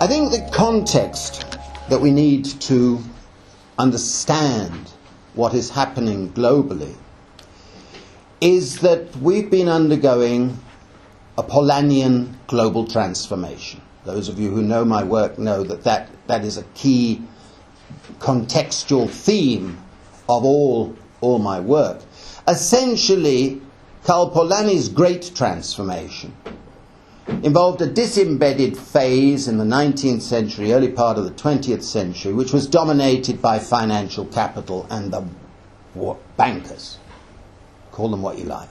I think the context that we need to understand what is happening globally is that we've been undergoing a Polanyian global transformation. Those of you who know my work know that is a key contextual theme of all my work. Essentially, Karl Polanyi's great transformation involved a disembedded phase in the 19th century, early part of the 20th century, which was dominated by financial capital and the bankers. Call them what you like.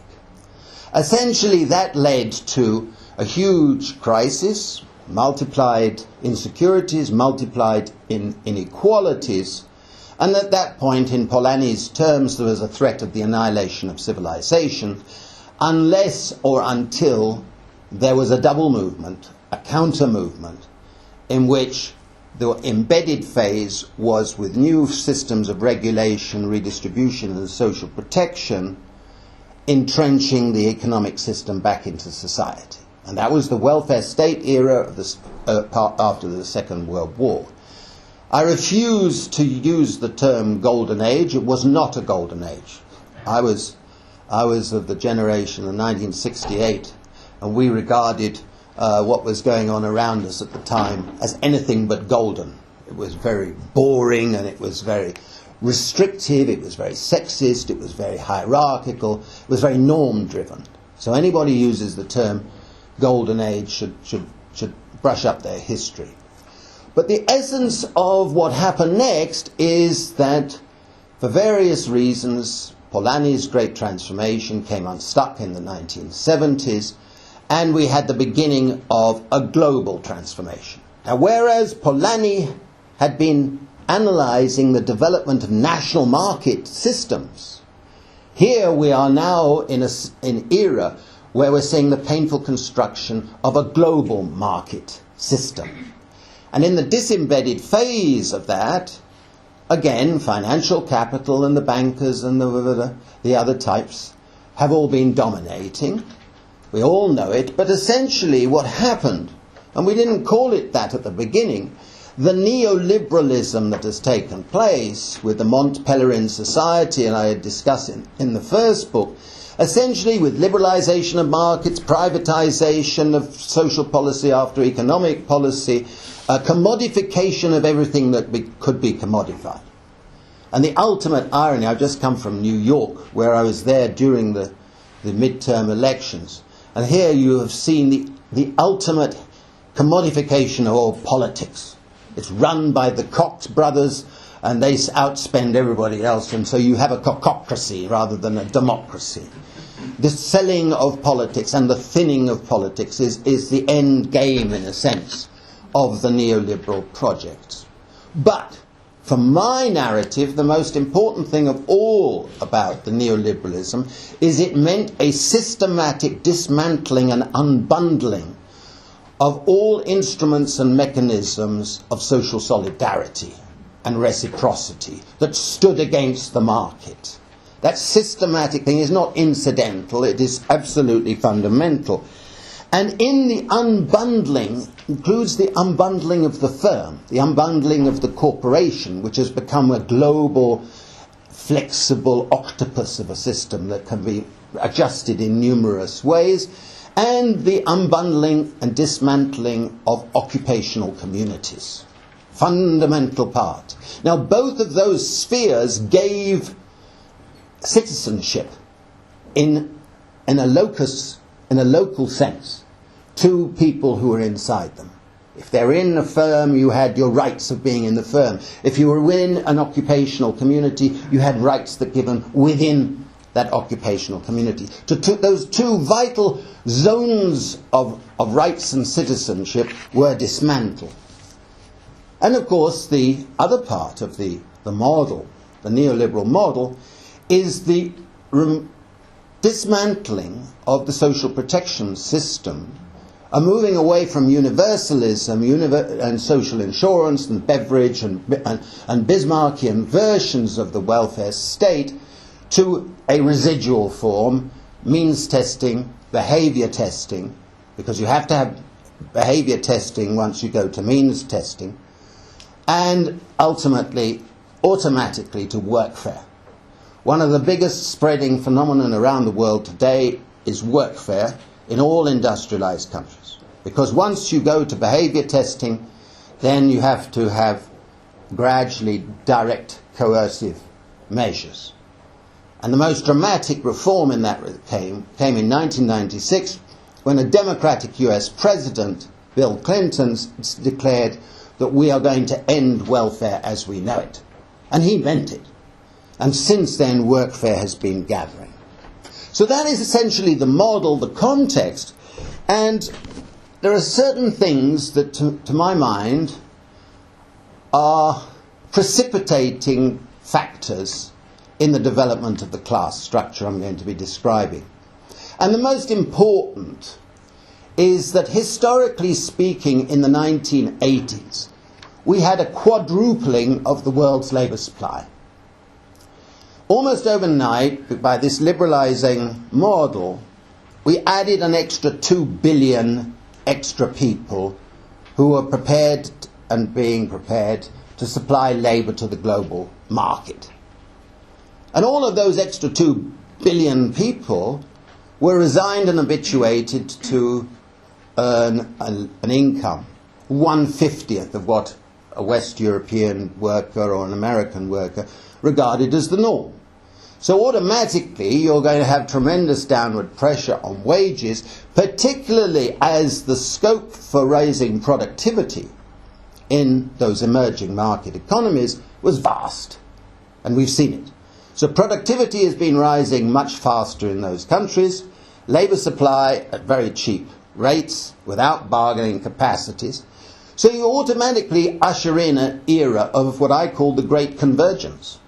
Essentially, that led to a huge crisis, multiplied insecurities, multiplied inequalities, and at that point, in Polanyi's terms, there was a threat of the annihilation of civilization, unless or until there was a double movement, a counter movement, in which the embedded phase was with new systems of regulation, redistribution, and social protection, entrenching the economic system back into society. And that was the welfare state era of after the Second World War. I refuse to use the term golden age. It was not a golden age. I was of the generation of 1968, and we regarded what was going on around us at the time as anything but golden. It was very boring, and it was very restrictive, it was very sexist, it was very hierarchical, it was very norm-driven. So anybody who uses the term golden age should brush up their history. But the essence of what happened next is that, for various reasons, Polanyi's great transformation came unstuck in the 1970s, and we had the beginning of a global transformation. Now, whereas Polanyi had been analysing the development of national market systems, here we are now in an era where we're seeing the painful construction of a global market system. And in the disembedded phase of that, again, financial capital and the bankers and the other types have all been dominating. We all know it, but essentially what happened, and we didn't call it that at the beginning, the neoliberalism that has taken place with the Mont Pelerin Society, and I discuss it in the first book, essentially with liberalisation of markets, privatisation of social policy after economic policy, a commodification of everything that could be commodified. And the ultimate irony, I've just come from New York, where I was there during the midterm elections, and here you have seen the ultimate commodification of all politics. It's run by the Koch brothers, and they outspend everybody else, and so you have a cockocracy rather than a democracy. The selling of politics and the thinning of politics is the end game, in a sense, of the neoliberal project. But for my narrative, the most important thing of all about the neoliberalism is it meant a systematic dismantling and unbundling of all instruments and mechanisms of social solidarity and reciprocity that stood against the market. That systematic thing is not incidental, it is absolutely fundamental. And in the unbundling includes the unbundling of the firm, the unbundling of the corporation, which has become a global, flexible octopus of a system that can be adjusted in numerous ways, and the unbundling and dismantling of occupational communities. Fundamental part. Now, both of those spheres gave citizenship in a local sense to people who were inside them. If they're in a firm, you had your rights of being in the firm. If you were within an occupational community, you had rights that given within that occupational community. Those two vital zones of rights and citizenship were dismantled. And of course, the other part of the model, the neoliberal model, is the dismantling of the social protection system, a moving away from universalism and social insurance and beverage and Bismarckian versions of the welfare state to a residual form, means testing, behavior testing, because you have to have behavior testing once you go to means testing, and ultimately, automatically to workfare. One of the biggest spreading phenomenon around the world today is workfare in all industrialized countries. Because once you go to behavior testing, then you have to have gradually direct coercive measures. And the most dramatic reform in that came in 1996 when a Democratic US president, Bill Clinton, declared that we are going to end welfare as we know it. And he meant it. And since then, workfare has been gathering. So that is essentially the model, the context. And there are certain things that, to my mind, are precipitating factors in the development of the class structure I'm going to be describing. And the most important is that, historically speaking, in the 1980s, we had a quadrupling of the world's labour supply. Almost overnight, by this liberalising model, we added an extra 2 billion extra people who were prepared and being prepared to supply labour to the global market. And all of those extra 2 billion people were resigned and habituated to earn an income, 1/50th of what a West European worker or an American worker regarded as the norm. So automatically you're going to have tremendous downward pressure on wages, particularly as the scope for raising productivity in those emerging market economies was vast. And we've seen it. So productivity has been rising much faster in those countries, labour supply at very cheap rates, without bargaining capacities. So you automatically usher in an era of what I call the Great Convergence,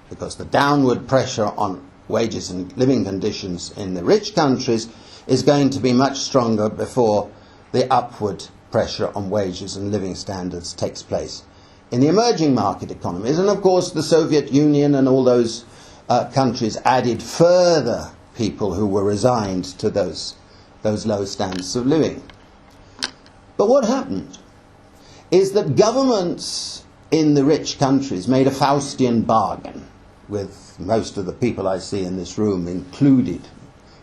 because the downward pressure on wages and living conditions in the rich countries is going to be much stronger before the upward pressure on wages and living standards takes place in the emerging market economies. And of course the Soviet Union and all those countries added further people who were resigned to those low standards of living. But what happened is that governments in the rich countries made a Faustian bargain, with most of the people I see in this room included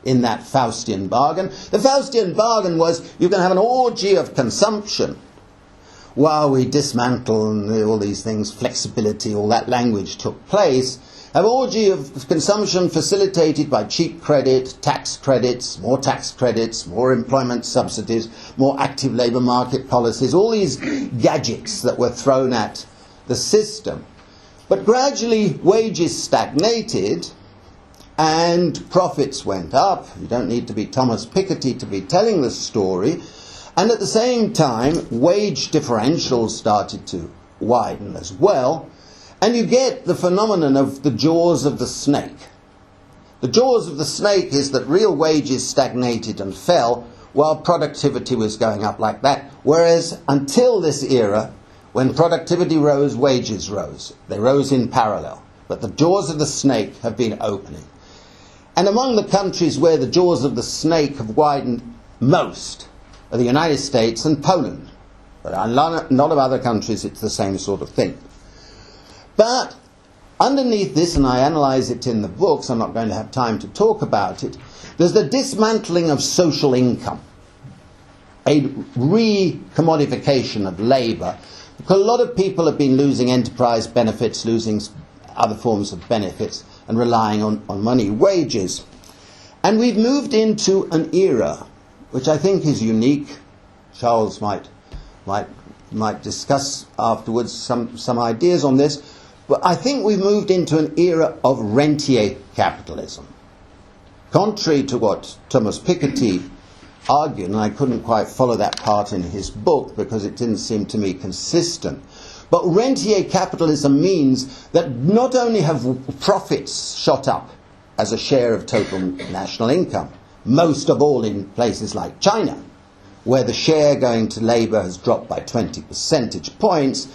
in that Faustian bargain. The Faustian bargain was, you can have an orgy of consumption while we dismantle and all these things, flexibility, all that language took place. An orgy of consumption facilitated by cheap credit, tax credits, more employment subsidies, more active labour market policies, all these gadgets that were thrown at the system. But gradually wages stagnated and profits went up. You don't need to be Thomas Piketty to be telling the story. And at the same time, wage differentials started to widen as well. And you get the phenomenon of the jaws of the snake. The jaws of the snake is that real wages stagnated and fell while productivity was going up like that. Whereas until this era, when productivity rose, wages rose. They rose in parallel. But the jaws of the snake have been opening. And among the countries where the jaws of the snake have widened most are the United States and Poland. But in a lot of other countries it's the same sort of thing. But underneath this, and I analyse it in the books, I'm not going to have time to talk about it, there's the dismantling of social income, a re-commodification of labour. Because a lot of people have been losing enterprise benefits, losing other forms of benefits, and relying on money, wages. And we've moved into an era which I think is unique. Charles might discuss afterwards some ideas on this. But I think we've moved into an era of rentier capitalism. Contrary to what Thomas Piketty argued, and I couldn't quite follow that part in his book because it didn't seem to me consistent. But rentier capitalism means that not only have profits shot up as a share of total national income, most of all in places like China, where the share going to labour has dropped by 20 percentage points,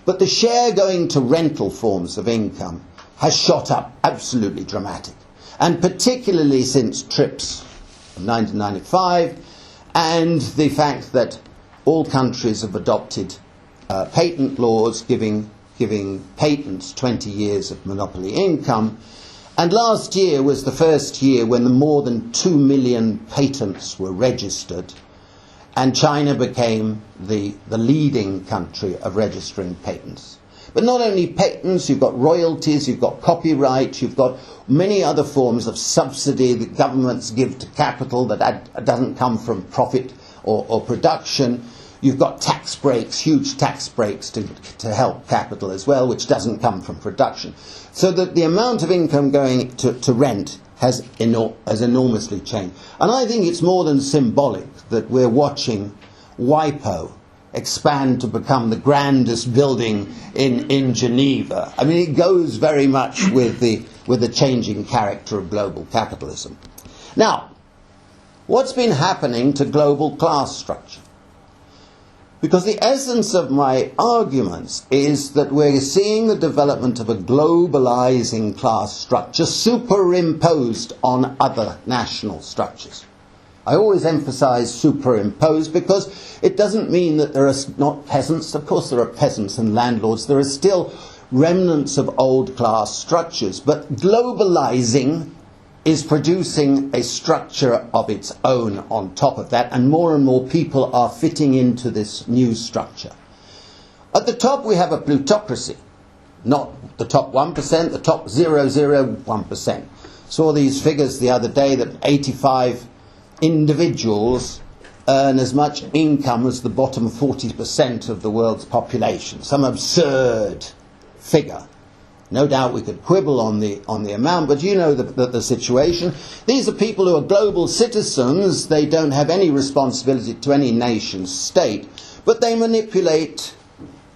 but the share going to rental forms of income has shot up absolutely dramatic. And particularly since TRIPS of 1995 and the fact that all countries have adopted patent laws giving patents 20 years of monopoly income. And last year was the first year when more than 2 million patents were registered, and China became the leading country of registering patents. But not only patents, you've got royalties, you've got copyright, you've got many other forms of subsidy that governments give to capital that doesn't come from profit or production. You've got tax breaks, huge tax breaks to help capital as well, which doesn't come from production. So that the amount of income going to rent has enormously changed. And I think it's more than symbolic that we're watching WIPO expand to become the grandest building in Geneva. I mean, it goes very much with the changing character of global capitalism. Now, what's been happening to global class structure? Because the essence of my arguments is that we're seeing the development of a globalizing class structure superimposed on other national structures. I always emphasize superimposed because it doesn't mean that there are not peasants. Of course there are peasants and landlords. There are still remnants of old class structures. But globalizing is producing a structure of its own on top of that, and more people are fitting into this new structure. At the top we have a plutocracy, not the top 1%, the top 0.001%. Saw these figures the other day that 85 individuals earn as much income as the bottom 40% of the world's population. Some absurd figure. No doubt we could quibble on the amount, but you know the situation. These are people who are global citizens. They don't have any responsibility to any nation state, but they manipulate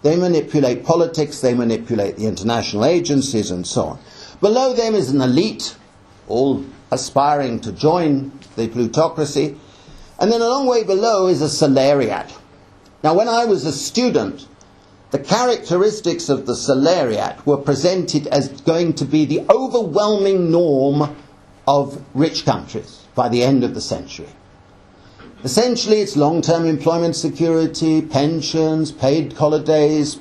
politics, they manipulate the international agencies and so on. Below them is an elite, all aspiring to join the plutocracy, and then a long way below is a salariat. Now, when I was a student, the characteristics of the salariat were presented as going to be the overwhelming norm of rich countries by the end of the century. Essentially, it's long-term employment security, pensions, paid holidays,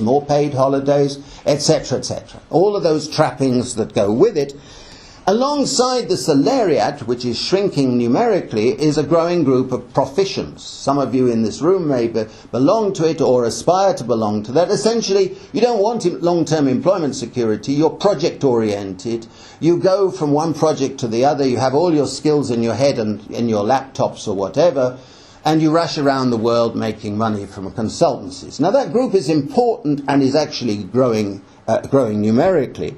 more paid holidays, etc., etc. All of those trappings that go with it. Alongside the salariat, which is shrinking numerically, is a growing group of proficients. Some of you in this room may belong to it or aspire to belong to that. Essentially, you don't want long-term employment security. You're project-oriented. You go from one project to the other. You have all your skills in your head and in your laptops or whatever, and you rush around the world making money from consultancies. Now, that group is important and is actually growing numerically.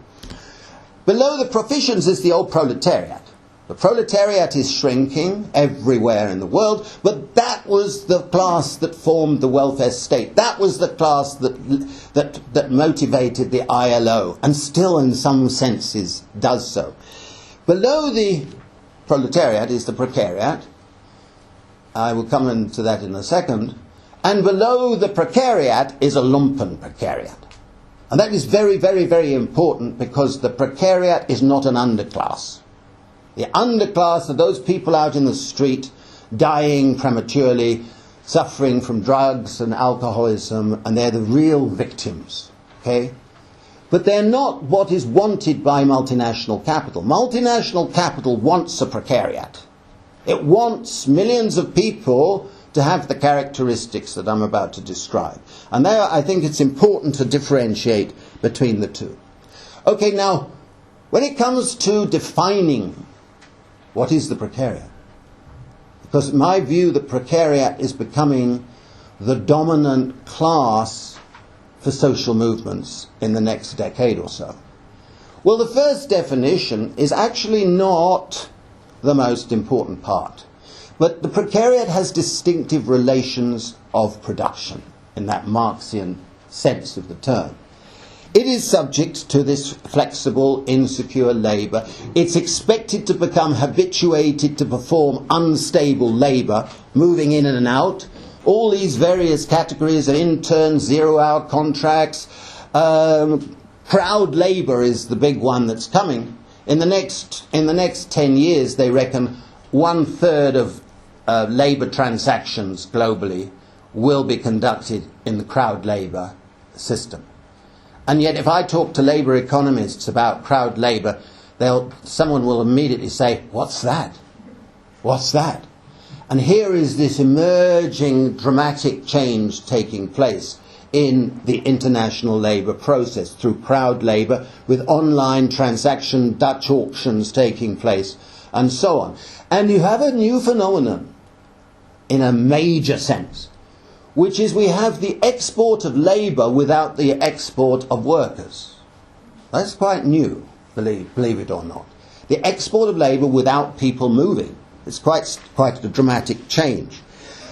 Below the proficients is the old proletariat. The proletariat is shrinking everywhere in the world, but that was the class that formed the welfare state. That was the class that motivated the ILO, and still in some senses does so. Below the proletariat is the precariat. I will come into that in a second. And below the precariat is a lumpen precariat. And that is very, very, very important, because the precariat is not an underclass. The underclass are those people out in the street dying prematurely, suffering from drugs and alcoholism, and they're the real victims. Okay? But they're not what is wanted by multinational capital. Multinational capital wants a precariat. It wants millions of people to have the characteristics that I'm about to describe. And there I think it's important to differentiate between the two. Okay, now, when it comes to defining what is the precariat, because in my view the precariat is becoming the dominant class for social movements in the next decade or so. Well, the first definition is actually not the most important part. But the precariat has distinctive relations of production, in that Marxian sense of the term. It is subject to this flexible, insecure labour. It's expected to become habituated to perform unstable labour, moving in and out. All these various categories of interns, zero-hour contracts, crowd labour is the big one that's coming. In the next 10 years, they reckon 1/3 labour transactions globally will be conducted in the crowd labour system. And yet if I talk to labour economists about crowd labour, someone will immediately say, what's that? What's that? And here is this emerging dramatic change taking place in the international labour process through crowd labour, with online transaction, Dutch auctions taking place, and so on. And you have a new phenomenon in a major sense, which is we have the export of labour without the export of workers. That's quite new, believe it or not. The export of labour without people moving. It's quite a dramatic change.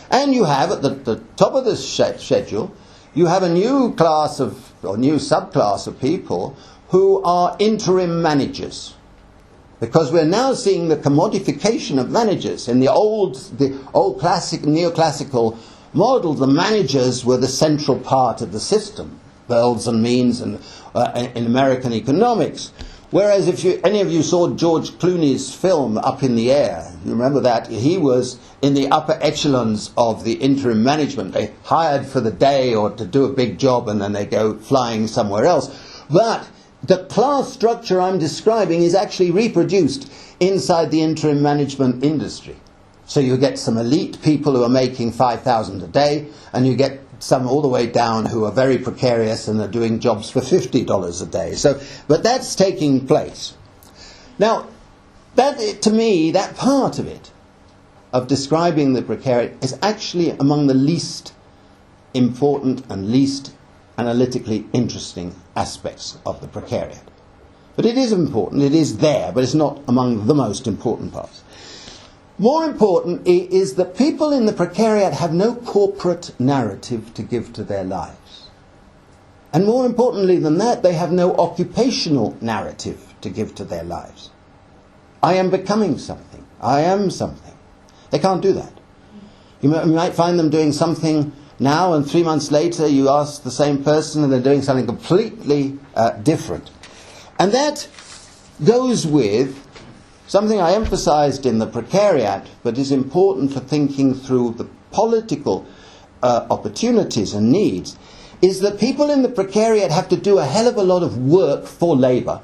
And you have, at the top of this schedule, you have a new class of, or new subclass of people who are interim managers. Because we're now seeing the commodification of managers. In the old classic, neoclassical model, the managers were the central part of the system, bells and means, and in American economics. Whereas if any of you saw George Clooney's film Up in the Air, you remember that, he was in the upper echelons of the interim management. They hired for the day or to do a big job and then they go flying somewhere else. But the class structure I'm describing is actually reproduced inside the interim management industry. So you get some elite people who are making $5,000 a day, and you get some all the way down who are very precarious and are doing jobs for $50 a day. But that's taking place. Now, that, to me, that part of it, of describing the precariat, is actually among the least important and least analytically interesting aspects of the precariat. But it is important, it is there, but it's not among the most important parts. More important is that people in the precariat have no corporate narrative to give to their lives. And more importantly than that, they have no occupational narrative to give to their lives. I am becoming something. I am something. They can't do that. You might find them doing something now, and 3 months later you ask the same person and they're doing something completely different. And that goes with something I emphasized in the Precariat, but is important for thinking through the political opportunities and needs, is that people in the Precariat have to do a hell of a lot of work for labour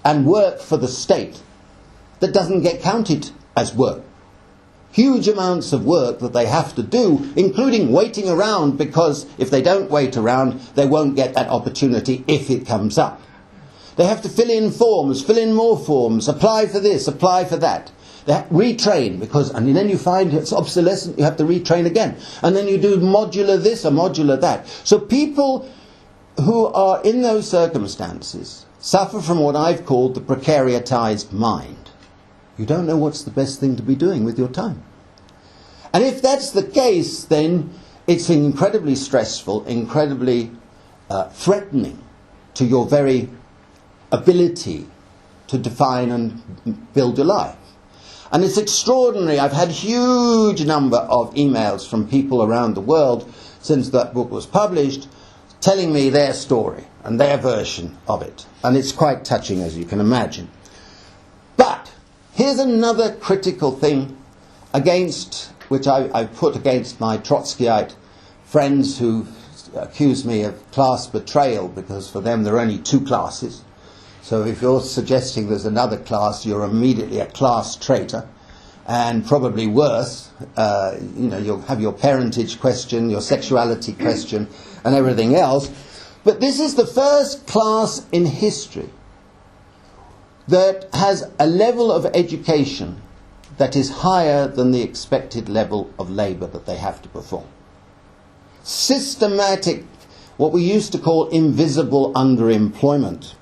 and work for the state that doesn't get counted as work. Huge amounts of work that they have to do, including waiting around, because if they don't wait around, they won't get that opportunity if it comes up. They have to fill in forms, fill in more forms, apply for this, apply for that. They retrain, and then you find it's obsolescent, you have to retrain again. And then you do modular this or modular that. So people who are in those circumstances suffer from what I've called the precariatized mind. You don't know what's the best thing to be doing with your time. And if that's the case, then it's incredibly stressful, incredibly threatening to your very ability to define and build your life. And it's extraordinary. I've had a huge number of emails from people around the world since that book was published, telling me their story and their version of it. And it's quite touching, as you can imagine. But here's another critical thing which I put against my Trotskyite friends who accuse me of class betrayal, because for them there are only two classes. So if you're suggesting there's another class, you're immediately a class traitor, and probably worse. You'll have your parentage question, your sexuality question, and everything else. But this is the first class in history that has a level of education that is higher than the expected level of labour that they have to perform. Systematic, what we used to call invisible underemployment.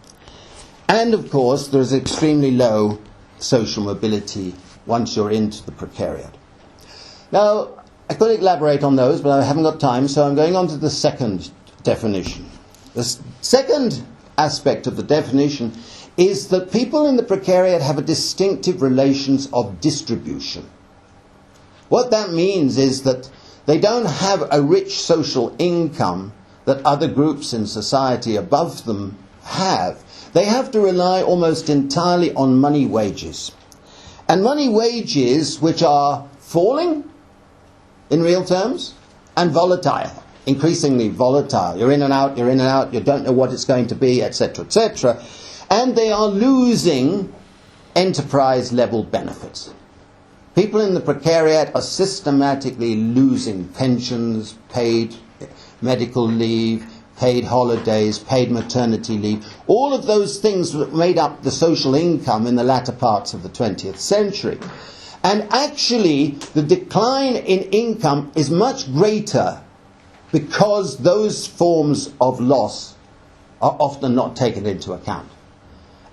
And of course, there is extremely low social mobility once you're into the precariat. Now, I could elaborate on those, but I haven't got time, so I'm going on to the second definition. The second aspect of the definition is that people in the precariat have a distinctive relations of distribution. What that means is that they don't have a rich social income that other groups in society above them have. They have to rely almost entirely on money wages. And money wages which are falling in real terms, and volatile, increasingly volatile. You're in and out, you don't know what it's going to be, etc., etc. And they are losing enterprise-level benefits. People in the precariat are systematically losing pensions, paid medical leave, paid holidays, paid maternity leave. All of those things that made up the social income in the latter parts of the 20th century. And actually, the decline in income is much greater because those forms of loss are often not taken into account.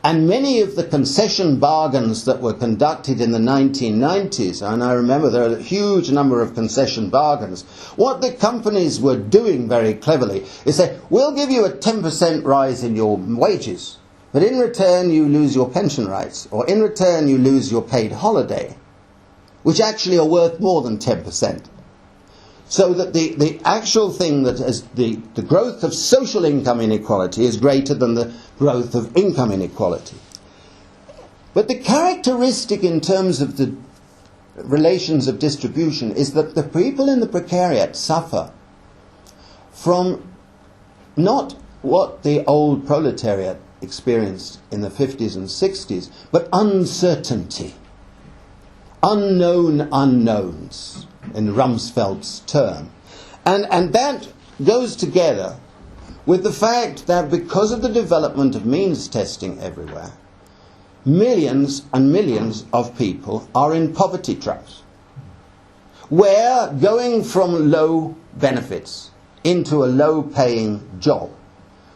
And many of the concession bargains that were conducted in the 1990s, and I remember there are a huge number of concession bargains, what the companies were doing very cleverly is say, we'll give you a 10% rise in your wages, but in return you lose your pension rights, or in return you lose your paid holiday, which actually are worth more than 10%. So that the actual thing that is the growth of social income inequality is greater than the growth of income inequality. But the characteristic in terms of the relations of distribution is that the people in the precariat suffer from not what the old proletariat experienced in the 50s and 60s, but uncertainty. Unknown unknowns, in Rumsfeld's term. And that goes together with the fact that because of the development of means testing everywhere, millions and millions of people are in poverty traps, where going from low benefits into a low-paying job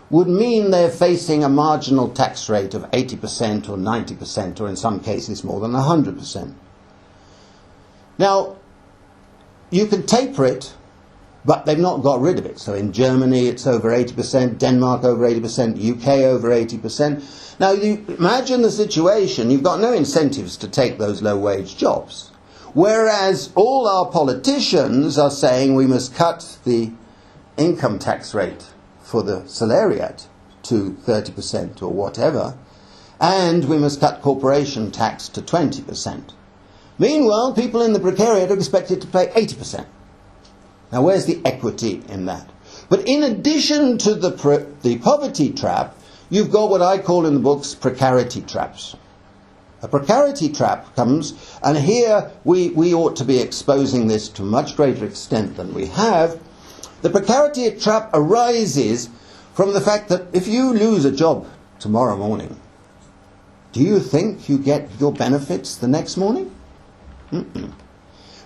would mean they're facing a marginal tax rate of 80% or 90%, or in some cases more than 100%. Now, you can taper it, but they've not got rid of it. So in Germany it's over 80%, Denmark over 80%, UK over 80%. Now you imagine the situation, you've got no incentives to take those low-wage jobs. Whereas all our politicians are saying we must cut the income tax rate for the salariat to 30% or whatever, and we must cut corporation tax to 20%. Meanwhile, people in the precariat are expected to pay 80%. Now, where's the equity in that? But in addition to the poverty trap, you've got what I call in the books precarity traps. A precarity trap comes, and here we ought to be exposing this to a much greater extent than we have. The precarity trap arises from the fact that if you lose a job tomorrow morning, do you think you get your benefits the next morning?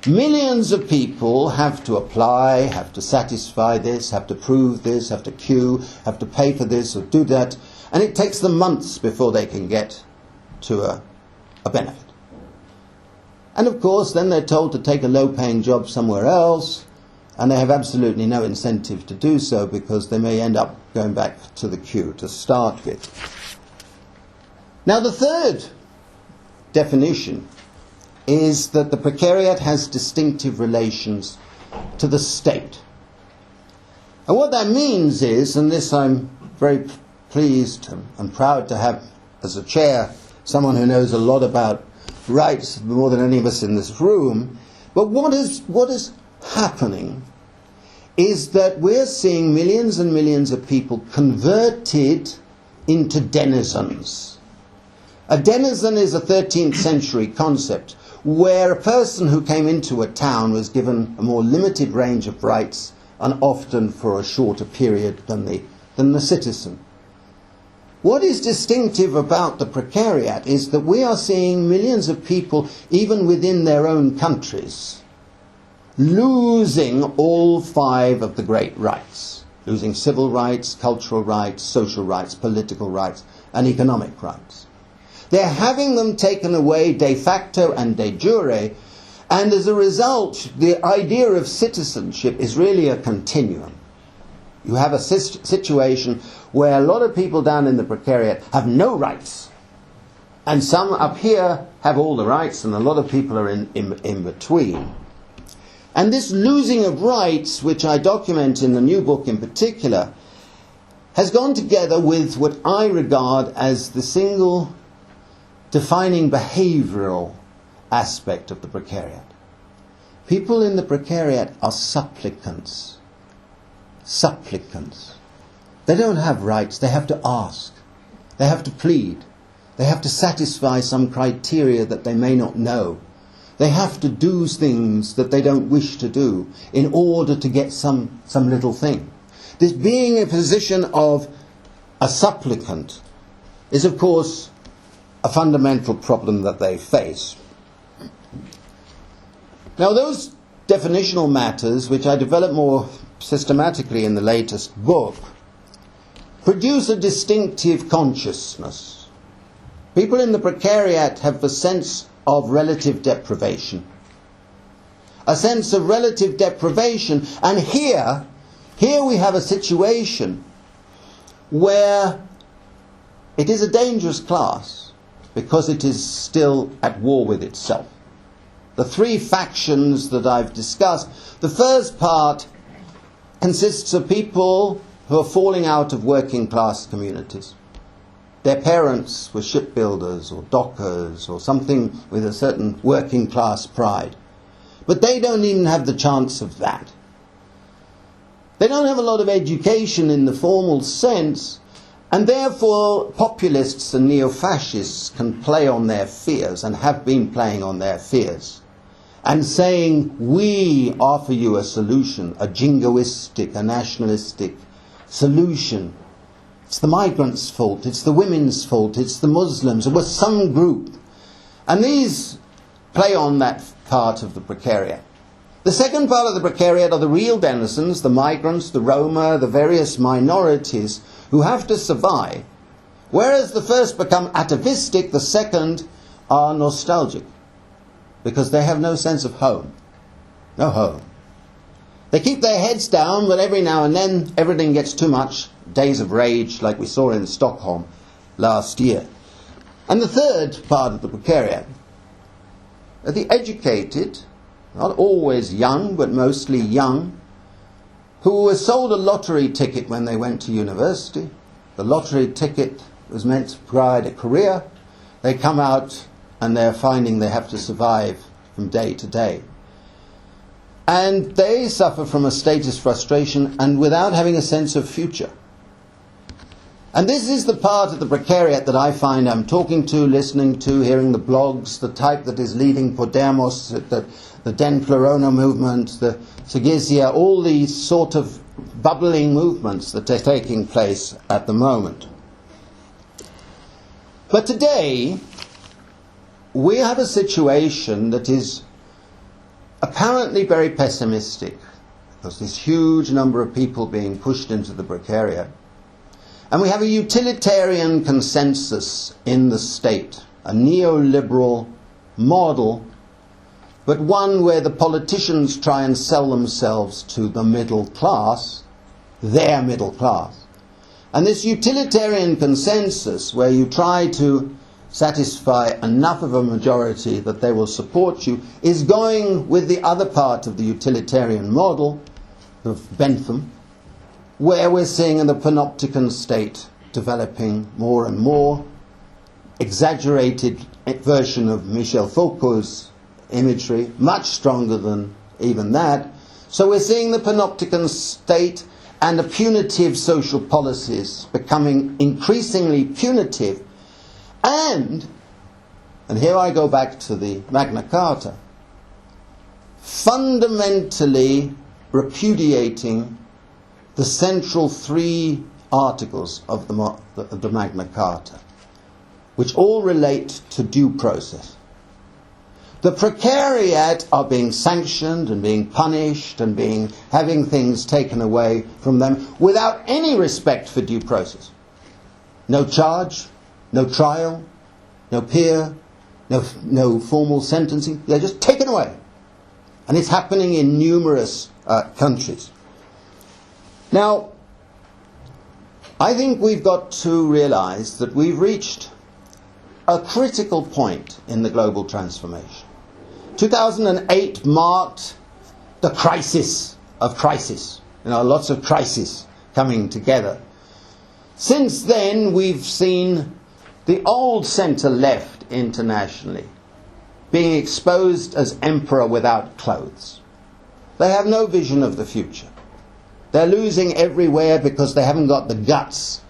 Millions of people have to apply, have to satisfy this, have to prove this, have to queue, have to pay for this or do that, and it takes them months before they can get to a benefit. And of course then they're told to take a low-paying job somewhere else, and they have absolutely no incentive to do so because they may end up going back to the queue to start with. Now the third definition is that the precariat has distinctive relations to the state. And what that means is, and this I'm very pleased and proud to have as a chair someone who knows a lot about rights more than any of us in this room, but what is happening is that we're seeing millions and millions of people converted into denizens. A denizen is a 13th century concept where a person who came into a town was given a more limited range of rights and often for a shorter period than the citizen. What is distinctive about the precariat is that we are seeing millions of people, even within their own countries, losing all 5 of the great rights, losing civil rights, cultural rights, social rights, political rights, and economic rights. They're having them taken away de facto and de jure, and as a result, the idea of citizenship is really a continuum. You have a situation where a lot of people down in the precariat have no rights, and some up here have all the rights, and a lot of people are in between. And this losing of rights, which I document in the new book in particular, has gone together with what I regard as the single defining behavioural aspect of the precariat. People in the precariat are supplicants. Supplicants. They don't have rights, they have to ask. They have to plead. They have to satisfy some criteria that they may not know. They have to do things that they don't wish to do in order to get some little thing. This being a position of a supplicant is, of course, a fundamental problem that they face. Now, those definitional matters, which I develop more systematically in the latest book, produce a distinctive consciousness. People in the precariat have a sense of relative deprivation. A sense of relative deprivation. And here we have a situation where it is a dangerous class because it is still at war with itself. The three factions that I've discussed, the first part consists of people who are falling out of working class communities. Their parents were shipbuilders or dockers or something with a certain working class pride. But they don't even have the chance of that. They don't have a lot of education in the formal sense, and therefore populists and neo-fascists can play on their fears and have been playing on their fears and saying, we offer you a solution, a jingoistic, a nationalistic solution. It's the migrants' fault, it's the women's fault, it's the Muslims, it was some group. And these play on that part of the precariat. The second part of the precariat are the real denizens, the migrants, the Roma, the various minorities who have to survive. Whereas the first become atavistic, the second are nostalgic, because they have no sense of home. No home. They keep their heads down, but every now and then everything gets too much. Days of rage, like we saw in Stockholm last year. And the third part of the precariat are the educated, not always young, but mostly young, who were sold a lottery ticket when they went to university. The lottery ticket was meant to provide a career. They come out and they're finding they have to survive from day to day. And they suffer from a status frustration and without having a sense of future. And this is the part of the precariat that I find I'm talking to, listening to, hearing the blogs, the type that is leading Podemos, the Den Plurona movement, the Segizia, all these sort of bubbling movements that are taking place at the moment. But today, we have a situation that is apparently very pessimistic, because this huge number of people being pushed into the precariat. And we have a utilitarian consensus in the state, a neoliberal model, but one where the politicians try and sell themselves to the middle class, their middle class. And this utilitarian consensus, where you try to satisfy enough of a majority that they will support you, is going with the other part of the utilitarian model of Bentham, where we're seeing the panopticon state developing more and more, exaggerated version of Michel Foucault's imagery, much stronger than even that. So we're seeing the panopticon state and the punitive social policies becoming increasingly punitive. And here I go back to the Magna Carta, fundamentally repudiating the central three articles of the Magna Carta, which all relate to due process. The precariat are being sanctioned and being punished and having things taken away from them without any respect for due process. No charge, no trial, no peer, no formal sentencing. They're just taken away. And it's happening in numerous countries. Now, I think we've got to realize that we've reached a critical point in the global transformation. 2008 marked the crisis of crisis. Lots of crises coming together. Since then, we've seen the old centre-left internationally being exposed as emperor without clothes. They have no vision of the future. They're losing everywhere because they haven't got the guts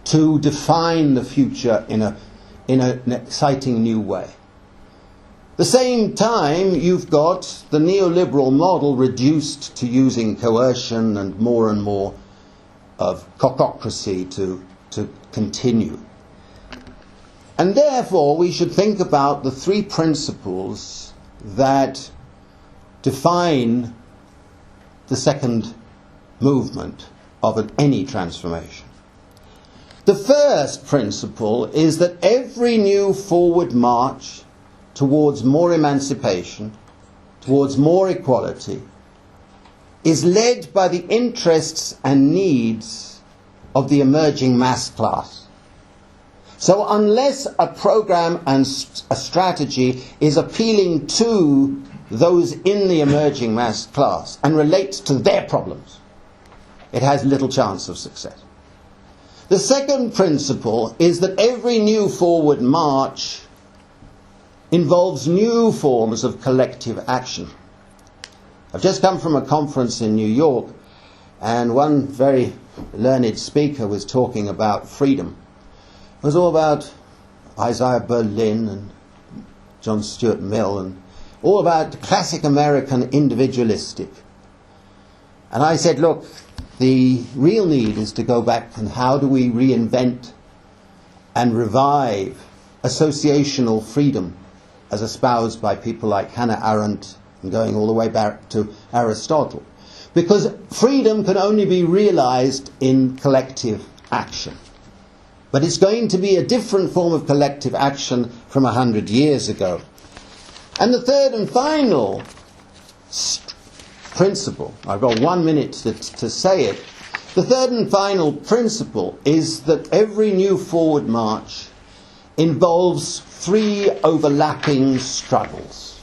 to define the future in an exciting new way. At the same time, you've got the neoliberal model reduced to using coercion and more of cockocracy to continue. And therefore, we should think about the three principles that define the second movement of any transformation. The first principle is that every new forward march towards more emancipation, towards more equality, is led by the interests and needs of the emerging mass class. So unless a program and a strategy is appealing to those in the emerging mass class and relates to their problems, it has little chance of success. The second principle is that every new forward march involves new forms of collective action. I've just come from a conference in New York, and one very learned speaker was talking about freedom. It was all about Isaiah Berlin and John Stuart Mill and all about classic American individualistic. And I said, look, the real need is to go back and how do we reinvent and revive associational freedom as espoused by people like Hannah Arendt and going all the way back to Aristotle. Because freedom can only be realized in collective action. But it's going to be a different form of collective action from 100 years ago. And the third and final principle, I've got 1 minute to say it, the third and final principle is that every new forward march involves three overlapping struggles.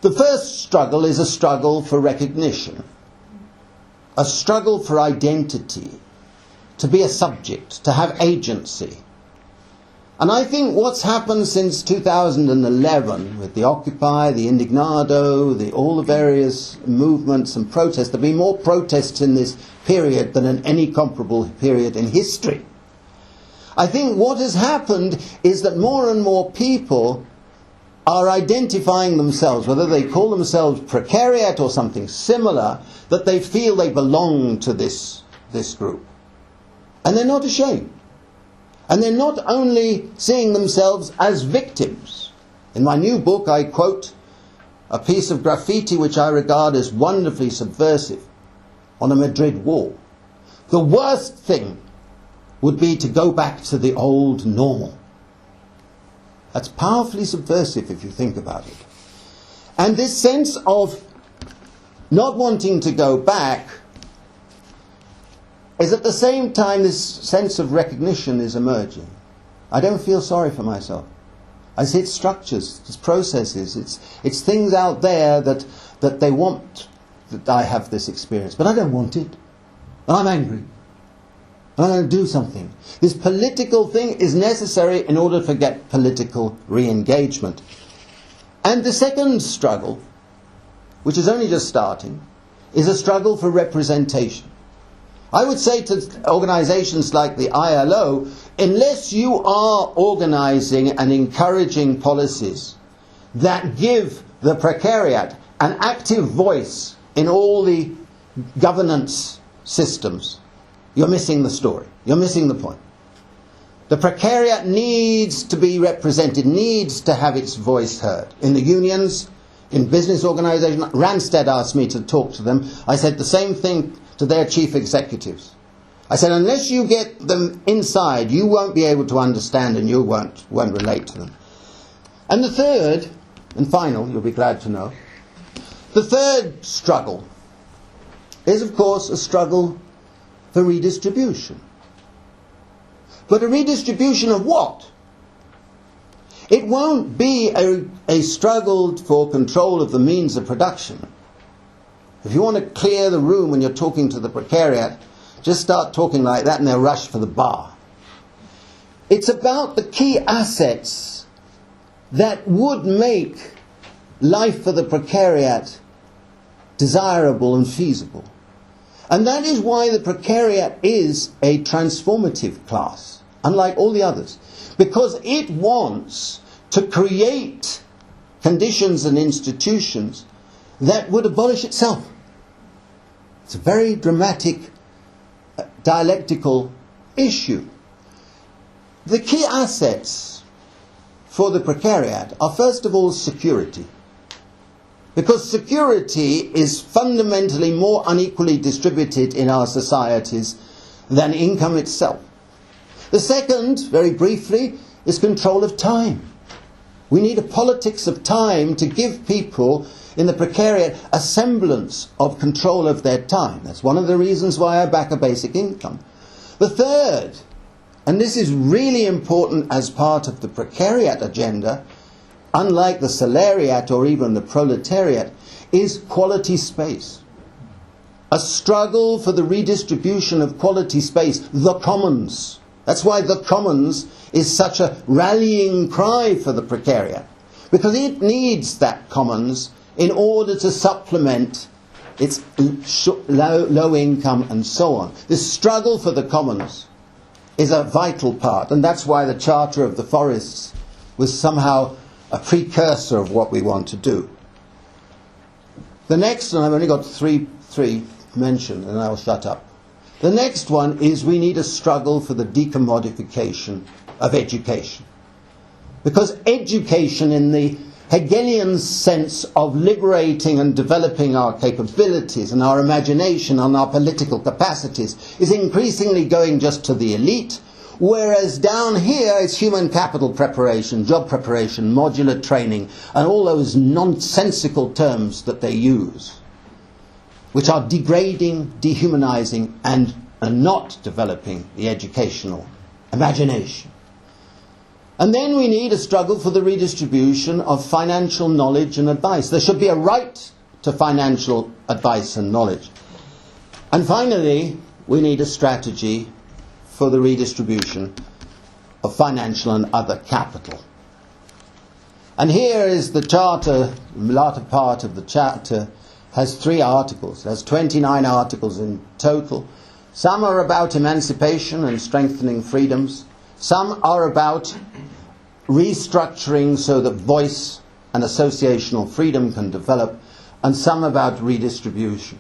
The first struggle is a struggle for recognition, a struggle for identity, to be a subject, to have agency. And I think what's happened since 2011 with the Occupy, the Indignado, all the various movements and protests, there have been more protests in this period than in any comparable period in history. I think what has happened is that more and more people are identifying themselves, whether they call themselves Precariat or something similar, that they feel they belong to this group. And they're not ashamed. And they're not only seeing themselves as victims. In my new book, I quote a piece of graffiti which I regard as wonderfully subversive on a Madrid wall. The worst thing would be to go back to the old normal. That's powerfully subversive if you think about it. And this sense of not wanting to go back is at the same time this sense of recognition is emerging. I don't feel sorry for myself. I see it's structures, it's processes, it's things out there that they want that I have this experience. But I don't want it. And I'm angry. And I'm going to do something. This political thing is necessary in order to get political re-engagement. And the second struggle, which is only just starting, is a struggle for representation. I would say to organizations like the ILO, unless you are organizing and encouraging policies that give the precariat an active voice in all the governance systems, you're missing the story. You're missing the point. The precariat needs to be represented, needs to have its voice heard. In the unions, in business organizations, Randstad asked me to talk to them. I said the same thing to their chief executives. I said, unless you get them inside, you won't be able to understand and you won't relate to them. And the third, and final, you'll be glad to know, the third struggle is, of course, a struggle for redistribution. But a redistribution of what? It won't be a struggle for control of the means of production. If you want to clear the room when you're talking to the precariat, just start talking like that and they'll rush for the bar. It's about the key assets that would make life for the precariat desirable and feasible. And that is why the precariat is a transformative class, unlike all the others, because it wants to create conditions and institutions that would abolish itself. It's a very dramatic dialectical issue. The key assets for the precariat are first of all security, because security is fundamentally more unequally distributed in our societies than income itself. The second, very briefly, is control of time. We need a politics of time to give people in the precariat a semblance of control of their time. That's one of the reasons why I back a basic income. The third, and this is really important as part of the precariat agenda, unlike the salariat or even the proletariat, is quality space. A struggle for the redistribution of quality space, the commons. That's why the commons is such a rallying cry for the precariat, because it needs that commons in order to supplement its low income and so on. This struggle for the commons is a vital part, and that's why the Charter of the Forests was somehow a precursor of what we want to do. The next, and I've only got three mentioned, and I'll shut up. The next one is we need a struggle for the decommodification of education. Because education in the Hegelian sense of liberating and developing our capabilities and our imagination and our political capacities is increasingly going just to the elite, whereas down here it's human capital preparation, job preparation, modular training, and all those nonsensical terms that they use, which are degrading, dehumanizing, and are not developing the educational imagination. And then we need a struggle for the redistribution of financial knowledge and advice. There should be a right to financial advice and knowledge. And finally, we need a strategy for the redistribution of financial and other capital. And here is the charter, the latter part of the charter has 3 articles. It has 29 articles in total. Some are about emancipation and strengthening freedoms. Some are about restructuring so that voice and associational freedom can develop, and some about redistribution.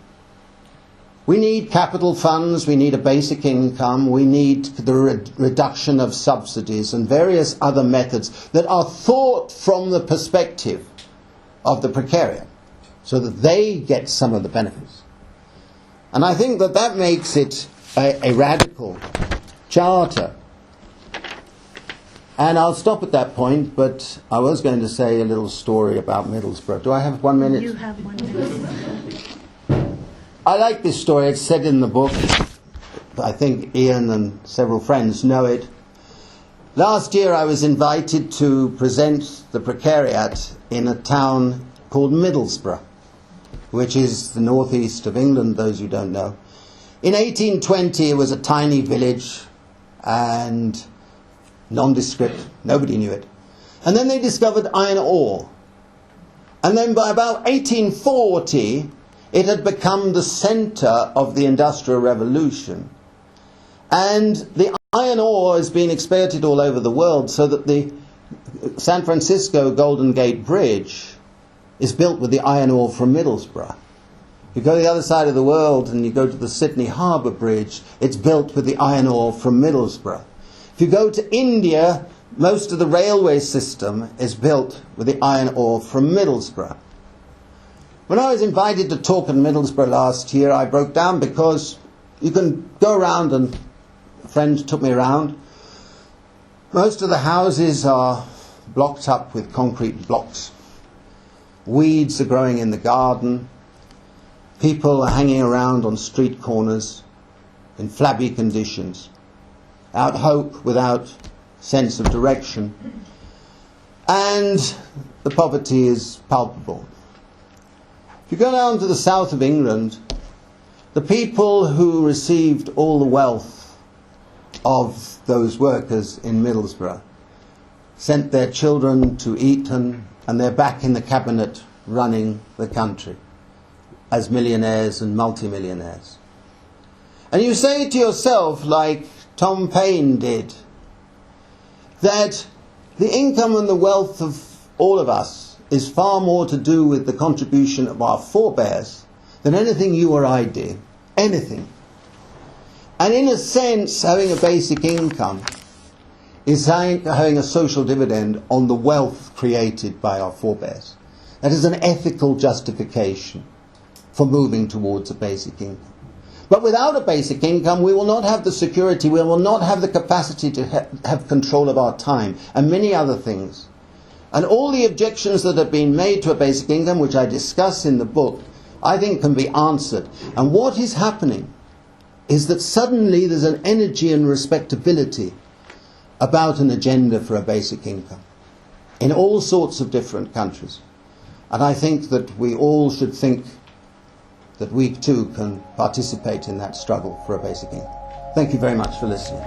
We need capital funds, we need a basic income, we need the reduction of subsidies and various other methods that are thought from the perspective of the precariat, so that they get some of the benefits. And I think that that makes it a radical charter. And I'll stop at that point, but I was going to say a little story about Middlesbrough. Do I have 1 minute? You have 1 minute. I like this story. It's said in the book. I think Ian and several friends know it. Last year I was invited to present the Precariat in a town called Middlesbrough, which is the northeast of England, those who don't know. In 1820 it was a tiny village and nondescript, nobody knew it. And then they discovered iron ore. And then by about 1840 it had become the centre of the Industrial Revolution. And the iron ore has been exported all over the world, so that the San Francisco Golden Gate Bridge is built with the iron ore from Middlesbrough. You go to the other side of the world and you go to the Sydney Harbour Bridge, it's built with the iron ore from Middlesbrough. If you go to India, most of the railway system is built with the iron ore from Middlesbrough. When I was invited to talk in Middlesbrough last year, I broke down because you can go around, and a friend took me around. Most of the houses are blocked up with concrete blocks. Weeds are growing in the garden. People are hanging around on street corners in flabby conditions, without hope, without sense of direction. And the poverty is palpable. If you go down to the south of England, the people who received all the wealth of those workers in Middlesbrough sent their children to Eton, and they're back in the cabinet running the country as millionaires and multimillionaires. And you say to yourself, like Tom Paine did, that the income and the wealth of all of us is far more to do with the contribution of our forebears than anything you or I did. Anything. And in a sense, having a basic income is having a social dividend on the wealth created by our forebears. That is an ethical justification for moving towards a basic income. But without a basic income, we will not have the security, we will not have the capacity to have control of our time, and many other things. And all the objections that have been made to a basic income, which I discuss in the book, I think can be answered. And what is happening is that suddenly there's an energy and respectability about an agenda for a basic income in all sorts of different countries. And I think that we all should think that we too can participate in that struggle for a basic income. Thank you very much for listening.